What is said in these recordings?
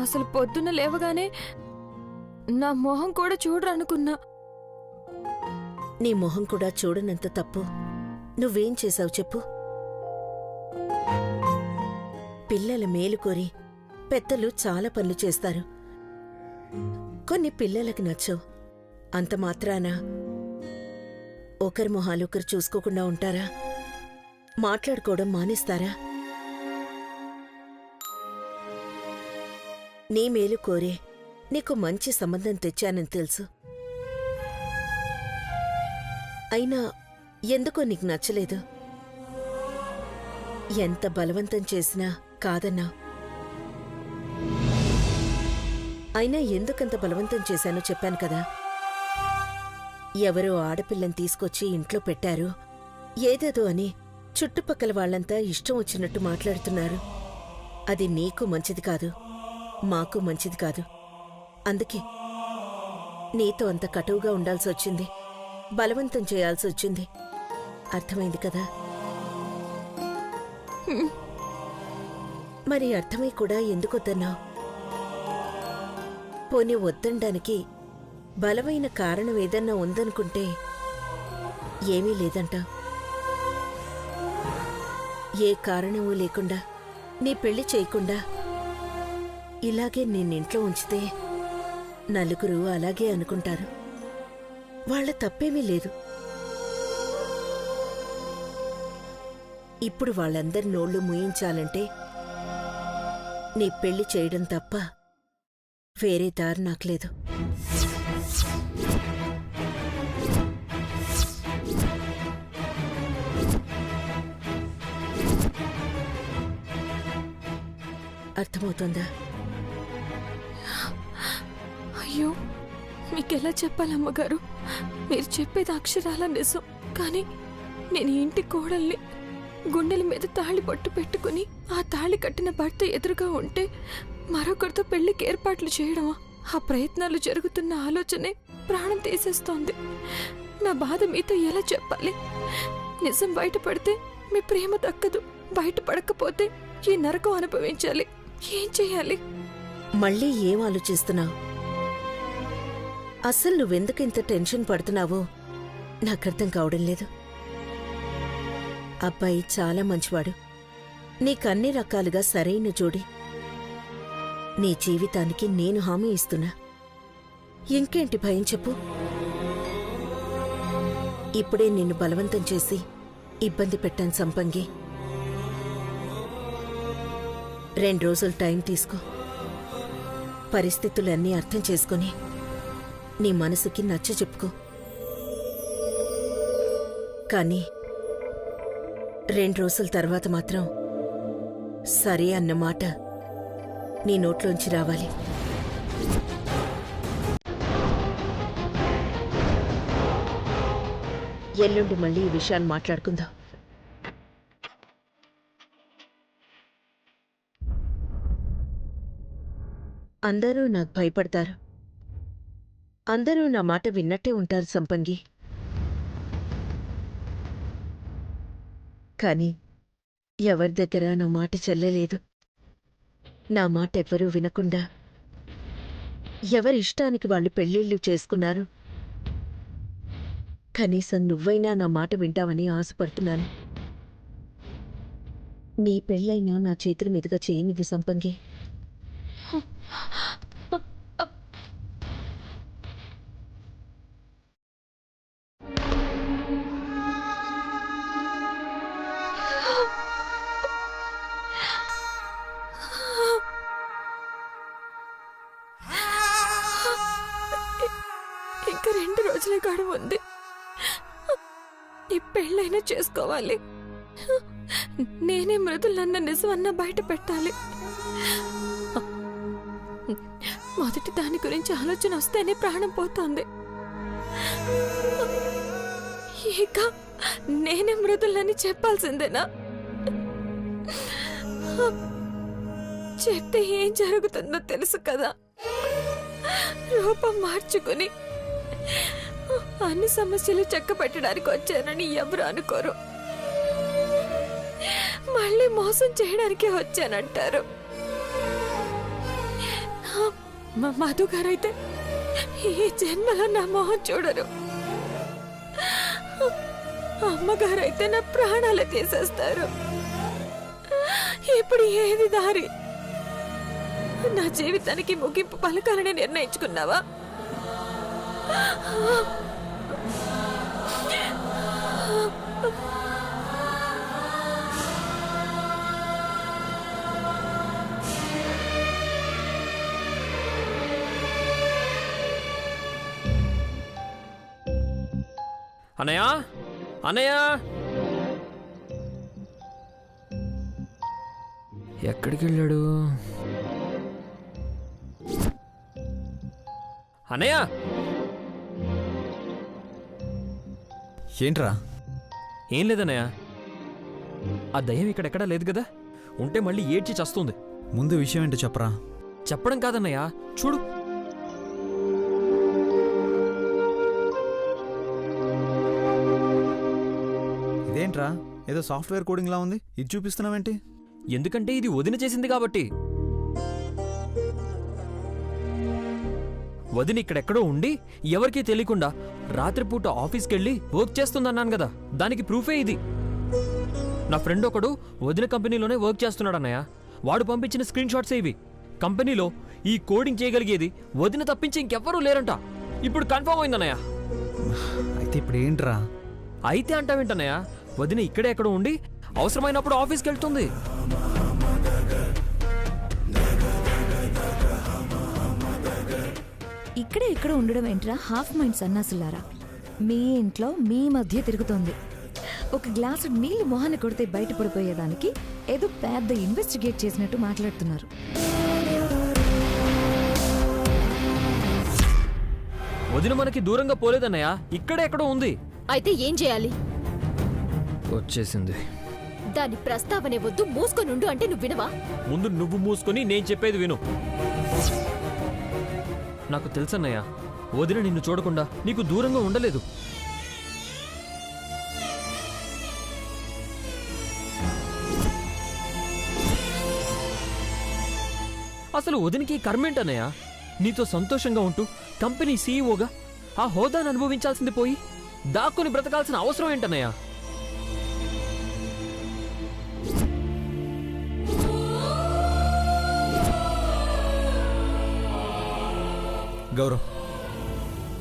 అసలు పొద్దున్న లేవగానే నా మొహం కూడా చూడరనుకున్నా. నీ మొహం కూడా చూడనంత తప్పు నువ్వేం చేశావు చెప్పు? పిల్లల మేలు కోరి పెద్దలు చాలా పనులు చేస్తారు. కొన్ని పిల్లలకి నచ్చవు. అంత మాత్రాన ఒకరి మొహాలొకరు చూసుకోకుండా ఉంటారా? మాట్లాడుకోవడం మానేస్తారా? నీ మేలు కోరే నీకు మంచి సంబంధం తెచ్చానని తెలుసు. అయినా ఎందుకో నీకు నచ్చలేదు. ఎంత బలవంతం చేసినా కాదన్నా. అయినా ఎందుకంత బలవంతం చేశానో చెప్పాను కదా. ఎవరో ఆడపిల్లని తీసుకొచ్చి ఇంట్లో పెట్టారు, ఏదేదో అని చుట్టుపక్కల వాళ్లంతా ఇష్టం వచ్చినట్టు మాట్లాడుతున్నారు. అది నీకు మంచిది కాదు, మాకు మంచిది కాదు. అందుకే నీతో అంత కటువుగా ఉండాల్సి వచ్చింది, బలవంతం చేయాల్సి వచ్చింది. అర్థమైంది కదా? మరి అర్థమై కూడా ఎందుకొద్దన్నావు? పోనీ వద్దనడానికి బలమైన కారణం ఏదన్నా ఉందనుకుంటే ఏమీ లేదంటావు. ఏ కారణమూ లేకుండా నీ పెళ్లి చేయకుండా ఇలాగే నిన్నింట్లో ఉంచితే నలుగురు అలాగే అనుకుంటారు. వాళ్ళ తప్పేమీ లేదు. ఇప్పుడు వాళ్ళందరి నోళ్లు మూయించాలంటే నీ పెళ్లి చేయడం తప్ప వేరే దారి నాకులేదు. అర్థమవుతుందా? అయ్యో, మీకెలా చెప్పాలమ్మగారు? మీరు చెప్పేది అక్షరాల నిజం. కానీ నేను ఇంటి కోడల్ని, గుండెల మీద తాళి పట్టు పెట్టుకుని ఆ తాళి కట్టిన భర్త ఎదురుగా ఉంటే మరొకరితో పెళ్లికి ఏర్పాట్లు చేయడమా? ఆ ప్రయత్నాలు జరుగుతున్న ఆలోచనే ప్రాణం తీసేస్తోంది. నా బాధ మీతో ఎలా చెప్పాలి? నిజం బయటపడితే మీ ప్రేమ దక్కదు, బయటపడకపోతే ఈ నరకం అనుభవించాలి. ఏం చెయ్యాలి? మళ్ళీ ఏం ఆలోచిస్తున్నావు? అసలు నువ్వెందుకింత టెన్షన్ పడుతున్నావో నాకర్థం కావడం లేదు. అబ్బాయి చాలా మంచివాడు, నీకన్ని రకాలుగా సరైన జోడి. నీ జీవితానికి నేను హామీ ఇస్తున్నా. ఇంకేంటి భయం చెప్పు? ఇప్పుడే నిన్ను బలవంతం చేసి ఇబ్బంది పెట్టాను సంపంగి. 2 రోజులు టైం తీసుకో. పరిస్థితులన్నీ అర్థం చేసుకుని నీ మనసుకి నచ్చ చెప్పుకో. కానీ 2 రోజుల తర్వాత మాత్రం సరే అన్న మాట నీ నోట్లోంచి రావాలి. ఎల్లుండి మళ్ళీ ఈ విషయాలు మాట్లాడుకుందాం. అందరూ నాకు భయపడతారు, అందరూ నా మాట విన్నట్టే ఉంటారు సంపంగి. కానీ ఎవరి దగ్గర నా మాట చెల్లలేదు. నా మాట ఎవ్వరూ వినకుండా ఎవరి ఇష్టానికి వాళ్ళు పెళ్ళిళ్ళు చేసుకున్నారు. కనీసం నువ్వైనా నా మాట వింటావని ఆశపడుతున్నాను. నీ పెళ్ళైనా నా చేతుల మీదుగా చేయనిది సంపంగి. ఇంకా 2 రోజులే గడువు ఉంది. ఈ పెళ్ళైనా చేసుకోవాలి. నేనే మృదులన్న నిజమన్నా బయట పెట్టాలి. మొదటి దాని గురించి ఆలోచన వస్తేనే ప్రాణం పోతోంది. ఇక నేనే మృదులని చెప్పాల్సిందేనా? చెప్తే ఏం జరుగుతుందో తెలుసు కదా. రూపం మార్చుకుని అన్ని సమస్యలు చక్క పెట్టడానికి వచ్చానని ఎవరు అనుకోరు. మళ్ళీ మోసం చేయడానికి వచ్చానంటారు. మా మధు గారైతే ఈ జన్మలో నా మొహం చూడరు. అమ్మగారైతే నా ప్రాణాలు తీసేస్తారు. ఇప్పుడు ఏది దారి? నా జీవితానికి ముగింపు పలకాలని నిర్ణయించుకున్నావా? అన్నయ్య, అన్నయ్య, ఎక్కడికి వెళ్ళాడు? అన్నయ్య, ఏంట్రా? ఏం లేదన్నయ్య, ఆ దయ్యం ఇక్కడెక్కడా లేదు కదా. ఉంటే మళ్ళీ ఏడ్చి చస్తుంది. ముందు విషయం ఏంటో చెప్పరా. చెప్పడం కాదన్నయ్య, చూడు. ఇదేంట్రా, ఏదో సాఫ్ట్వేర్ కోడింగ్ లా ఉంది. ఇది చూపిస్తున్నావేంటి? ఎందుకంటే ఇది వదిన చేసింది కాబట్టి. వదిన ఇక్కడెక్కడో ఉండి ఎవరికీ తెలియకుండా రాత్రిపూట ఆఫీస్కెళ్ళి వర్క్ చేస్తుందన్నాను కదా, దానికి ప్రూఫే ఇది. నా ఫ్రెండ్ ఒకడు వదిన కంపెనీలోనే వర్క్ చేస్తున్నాడు అన్నయ్య. వాడు పంపించిన స్క్రీన్ షాట్స్ ఇవి. కంపెనీలో ఈ కోడింగ్ చేయగలిగేది వదిన తప్పించి ఇంకెవ్వరూ లేరంట. ఇప్పుడు కన్ఫర్మ్ అయిందన్నయ్య. అయితే ఇప్పుడు ఏంట్రా? అయితే అంటావేంటన్నయ్య, వదిన ఇక్కడే ఎక్కడో ఉండి అవసరమైనప్పుడు ఆఫీస్కి వెళ్తుంది. ఇక్కడే ఇక్కడ ఉండడం ఏంట్రా హాఫ్ మైండ్ సన్నాసులారా? మీ ఇంట్లో మీ మధ్య తిరుగుతోంది. ఒక గ్లాసు నీళ్లు మొహాన్ని కొడితే బయటపడిపోయేదానికి ఏదో పెద్ద ఇన్వెస్టిగేట్ చేసినట్టు మాట్లాడుతున్నారు. వదిన మనకి దూరంగా పోలేదన్నయ్య, ఇక్కడే ఎక్కడో ఉంది. అయితే ఏం చేయాలి? వచ్చేసింది. దాని ప్రస్తావనే వద్దు, మూసుకొనుండు అంటే నువ్వు వినవా? ముందు నువ్వు మూసుకొని నేను చెప్పేది విను. నాకు తెలుసన్నయ్య, వదిన నిన్ను చూడకుండా నీకు దూరంగా ఉండలేదు. అసలు వదినికి కర్మేంటన్నయ్య? నీతో సంతోషంగా ఉంటూ కంపెనీ సీఈఓగా ఆ హోదాను అనుభవించాల్సింది పోయి దాక్కుని బ్రతకాల్సిన అవసరం ఏంటన్నయ్య? గౌరవ్,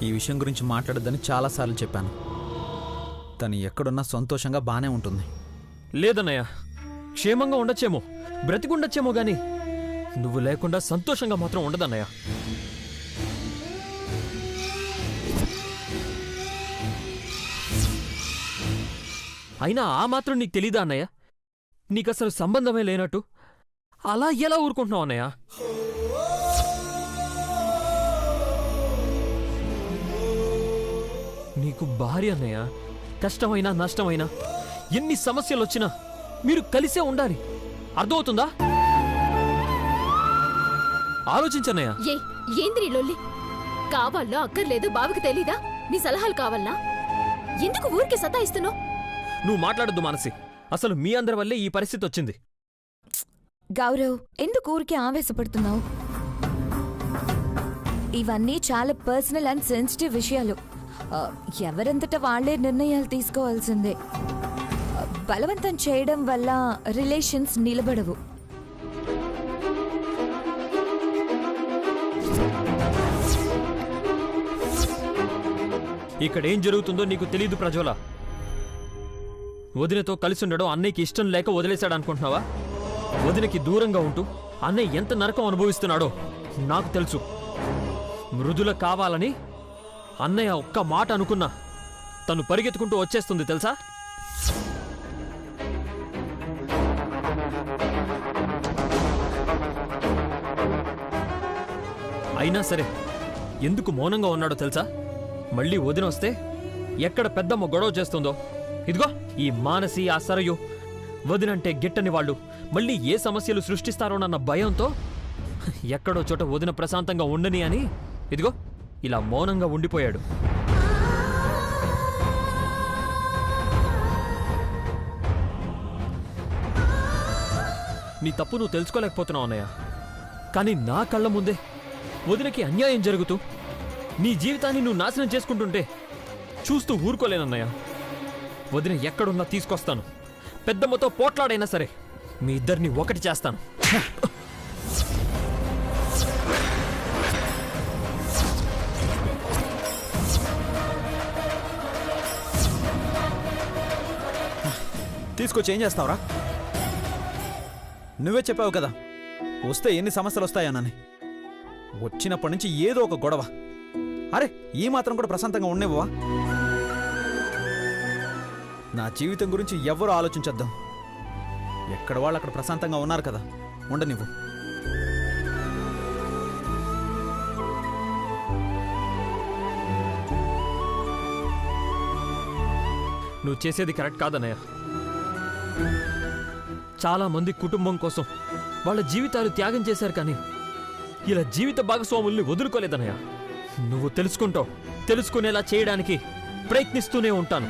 ఈ విషయం గురించి మాట్లాడొద్దని చాలాసార్లు చెప్పాను. తను ఎక్కడున్నా సంతోషంగా బానే ఉంటుంది. లేదన్నయ్య, క్షేమంగా ఉండొచ్చేమో, బ్రతికుండొచ్చేమో గాని నువ్వు లేకుండా సంతోషంగా మాత్రం ఉండదన్నయ్య. అయినా ఆ మాత్రం నీకు తెలీదా అన్నయ్య? నీకసలు సంబంధమే లేనట్టు అలా ఎలా ఊరుకుంటున్నావు అన్నయ్య? నీకు భార్య అన్నయ్య. కష్టమైనా నష్టమైనా ఎన్ని సమస్యలు వచ్చినా మీరు కలిసే ఉండాలి. అర్థమవుతుందా? ఆలోచించన్నయ్య. ఏంద్రీ లొల్లి? కావాలో అక్కర్లేదు బావకి తెలీదా? నీ సలహాలు కావాలా? ఎందుకు ఊరికి సతాయిస్తున్నావు? నువ్వు మాట్లాడద్దు మానసి. అసలు మీ అందరి వల్లే ఈ పరిస్థితి వచ్చింది. గౌరవ్, ఎందుకు ఊరికి ఆవేశపడుతున్నావు? ఇవన్నీ చాలా పర్సనల్ అండ్ సెన్సిటివ్ విషయాలు. ఎవరంతటా వాళ్లే నిర్ణయాలు తీసుకోవాల్సిందే. బలవంతం చేయడం వల్ల రిలేషన్స్ నిలబడవు. ఇక్కడేం జరుగుతుందో నీకు తెలీదు ప్రజ్వల. వదినతో కలిసి ఉండడం అన్నయ్యకి ఇష్టం లేక వదిలేశాడనుకుంటున్నావా? వదినకి దూరంగా ఉంటూ అన్నయ్య ఎంత నరకం అనుభవిస్తున్నాడో నాకు తెలుసు. మృదుల కావాలని అన్నయ్య ఒక్క మాట అనుకున్నా తను పరిగెత్తుకుంటూ వచ్చేస్తుంది తెలుసా? అయినా సరే ఎందుకు మౌనంగా ఉన్నాడో తెలుసా? మళ్ళీ వదిన వస్తే ఎక్కడ పెద్దమ్మ గొడవ చేస్తుందో. ఇదిగో ఈ మానసి, ఆ సరయు వదినంటే గిట్టని వాళ్ళు మళ్ళీ ఏ సమస్యలు సృష్టిస్తారోనన్న భయంతో ఎక్కడో చోట వదిన ప్రశాంతంగా ఉండని అని ఇదిగో ఇలా మౌనంగా ఉండిపోయాడు. నీ తప్పు నువ్వు తెలుసుకోలేకపోతున్నావు అన్నయ్య. కానీ నా కళ్ళ ముందే వదినకి అన్యాయం జరుగుతూ నీ జీవితాన్ని నువ్వు నాశనం చేసుకుంటుంటే చూస్తూ ఊరుకోలేనన్నయ్య. వదిన ఎక్కడున్నా తీసుకొస్తాను. పెద్దమ్మతో పోట్లాడైనా సరే మీ ఇద్దరిని ఒకటి చేస్తాను. తీసుకొచ్చి ఏం చేస్తావురా? నువ్వే చెప్పావు కదా వస్తే ఎన్ని సమస్యలు వస్తాయనని. వచ్చినప్పటి నుంచి ఏదో ఒక గొడవ. అరే ఈ మాత్రం కూడా ప్రశాంతంగా ఉండేవా? నా జీవితం గురించి ఎవ్వరూ ఆలోచించొద్దాం. ఎక్కడ వాళ్ళు అక్కడ ప్రశాంతంగా ఉన్నారు కదా, ఉండనివ్వు. నువ్వు చేసేది కరెక్ట్ కాదన్నయ్య. చాలా మంది కుటుంబం కోసం వాళ్ళ జీవితాలు త్యాగం చేశారు, కానీ ఇలా జీవిత భాగస్వాముల్ని వదులుకోలేదన్నయ్య. నువ్వు తెలుసుకుంటావు, తెలుసుకునేలా చేయడానికి ప్రయత్నిస్తూనే ఉంటాను.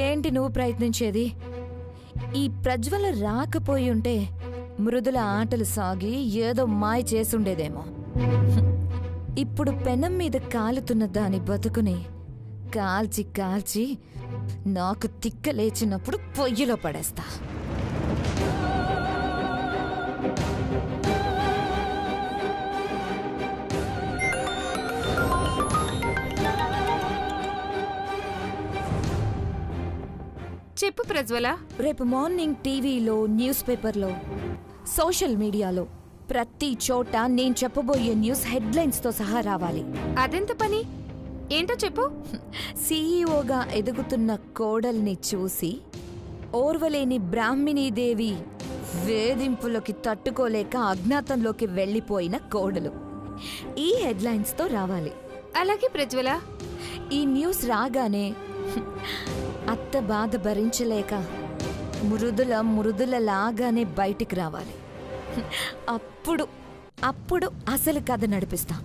ఏంటి నువ్వు ప్రయత్నించేది? ఈ ప్రజ్వల రాకపోయి ఉంటే మృదుల ఆటలు సాగి ఏదో మాయ చేసుండేదేమో. ఇప్పుడు పెనం మీద కాలుతున్న దాని బతుకుని కాల్చి కాల్చి నాకు తిక్క లేచినప్పుడు పొయ్యిలో పడేస్తా. చెప్పు ప్రజ్వల. రేపు మార్నింగ్ టీవీలో, న్యూస్ పేపర్లో, సోషల్ మీడియాలో ప్రతి చోట నేను చెప్పబోయే న్యూస్ హెడ్లైన్స్తో సహా రావాలి. అదెంత పని? ఏంటో చెప్పు. సీఈఓగా ఎదుగుతున్న కోడల్ని చూసి ఓర్వలేని బ్రాహ్మిణీదేవి వేధింపులోకి తట్టుకోలేక అజ్ఞాతంలోకి వెళ్ళిపోయిన కోడలు. ఈ హెడ్లైన్స్తో రావాలి. అలాగే ప్రజ్వల. ఈ న్యూస్ రాగానే అత్త బాధ భరించలేక మృదుల లాగానే బయటికి రావాలి. అప్పుడు అసలు కథ నడిపిస్తాం.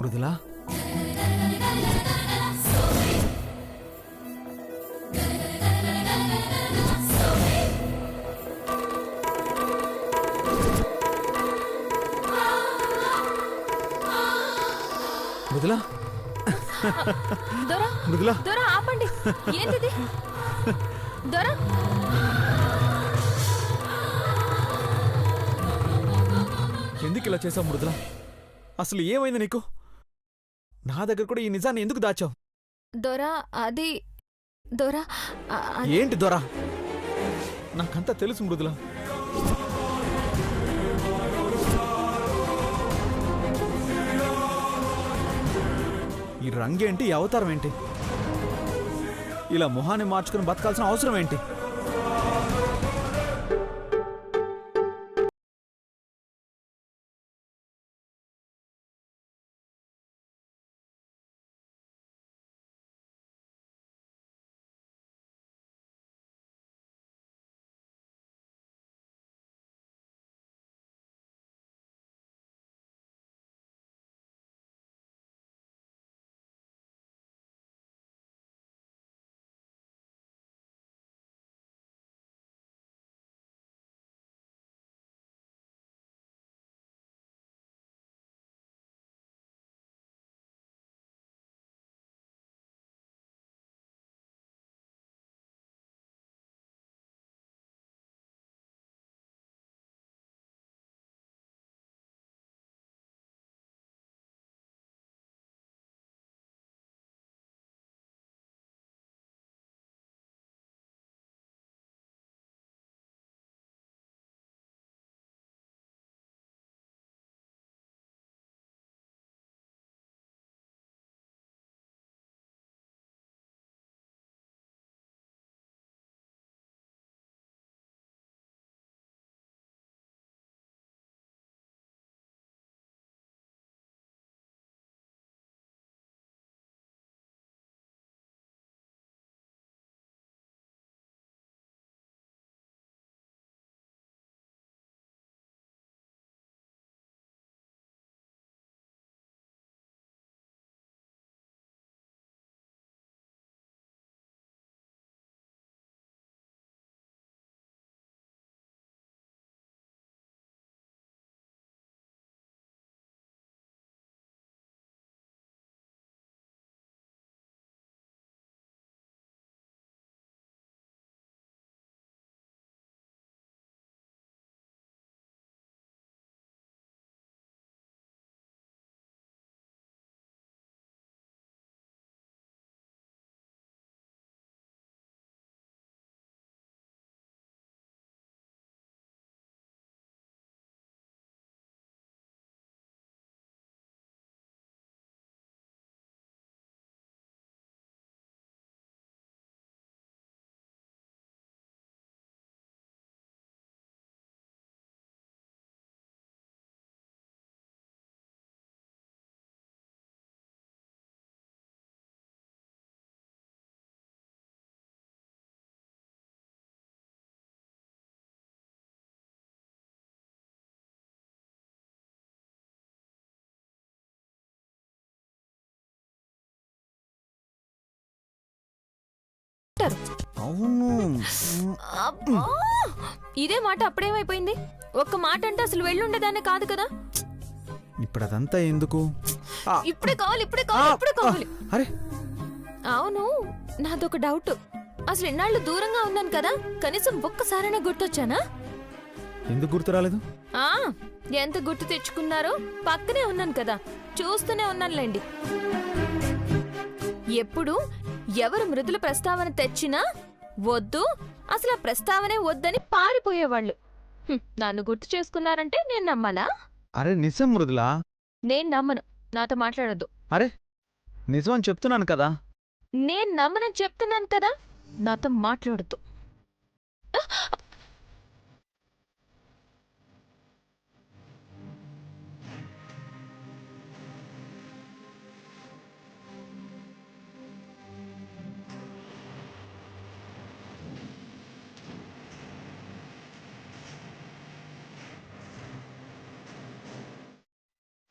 మృదులా, మృదులా, దొరా మృదులా, దొరా ఆపండి. ఏంటిది దొరా? ఎందుకు ఇలా చేసావు మృదులా? అసలు ఏమైంది నీకు? నా దగ్గర కూడా ఈ నిజాన్ని ఎందుకు దాచావు? దొరా అది దొరా ఏంటి దొరా? నాకంతా తెలుసు మృదులా. ఈ రంగేంటి, ఈ అవతారం ఏంటి? ఇలా మొహాన్ని మార్చుకుని బతకాల్సిన అవసరం ఏంటి? మాట్లాడారు. అవును. అబ్బా! ఇదే మాట అప్పుడేమైపోయింది? ఒక్క మాట అంటే అసలు వెళ్ళుండేదాన్ని కాదు కదా. ఇప్పుడు అదంతా ఎందుకు? ఇప్పుడే కావాలి, ఇప్పుడే కావాలి, ఇప్పుడే కావాలి. అరే అవును, నాదొక డౌట్. అసలు ఎన్నాళ్ళు దూరంగా ఉన్నాను కదా, కనీసం ఒక్కసారైనా గుర్తొచ్చానా? ఎందుకు గుర్తు రాలేదు? ఎంత గుర్తు తెచ్చుకున్నారో, పక్కనే ఉన్నాను కదా, చూస్తూనే ఉన్నానులేండి. ఎప్పుడు ఎవరు మృదుల ప్రస్తావన తెచ్చినా వద్దు, అసలు ఆ ప్రస్తావనే వద్దని పారిపోయేవాళ్ళు. నన్ను గుర్తు చేసుకున్నారంటే నేను నమ్మాలా? అరే నిజం మృదులా. నేను నమ్మను, నాతో మాట్లాడొద్దు. అరే నిజం అని చెప్తున్నాను కదా. నేను నమ్మనని చెప్తున్నాను కదా, నాతో మాట్లాడొద్దు.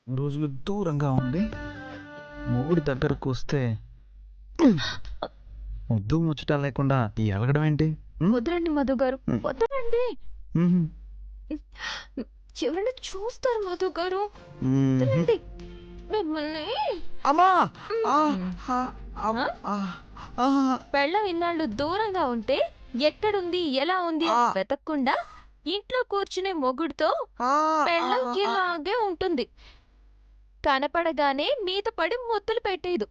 రోజులు దూరంగా ఉంది, మూడు దగ్గరకు వస్తే ముద్దు ముచ్చట లేకుండా ఎలగడం ఏంటి? వద్దురండి మధు గారు, వద్దురండి. ఎవరైనా చూస్తారు మధు గారు, వద్దురండి. మిమ్మల్ని పెళ్ళం ఇన్నాళ్ళు దూరంగా ఉంటే ఎక్కడుంది ఎలా ఉంది వెతక్కుండా ఇంట్లో కూర్చునే మొగుడుతో పెళ్ళం ఇలాగే ఉంటుంది. కనపడగానే మీద పడి ముద్దులు పెట్టేదు.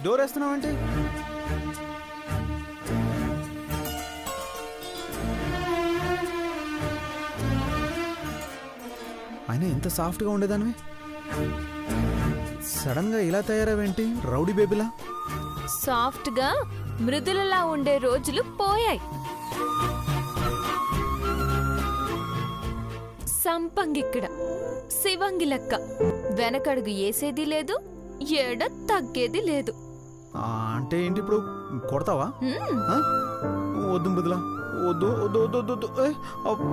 డోర్ వేస్తున్నావంటే? ఆయన ఎంత సాఫ్ట్గా ఉండేదానివి, సడన్ గా ఇలా తయారవేంటి రౌడీ బేబీలా? సాఫ్ట్ గా మృదులలా ఉండే రోజులు పోయాయి. సంపంగిక్కడ శివంగి లెక్క వెనకడుగు వేసేది లేదు, ఏడ తగ్గేది లేదు. అంటే ఏంటి ఇప్పుడు కొడతావా? వద్దు మృదులా, వద్దు వద్దు వద్దు వద్దు వద్దు.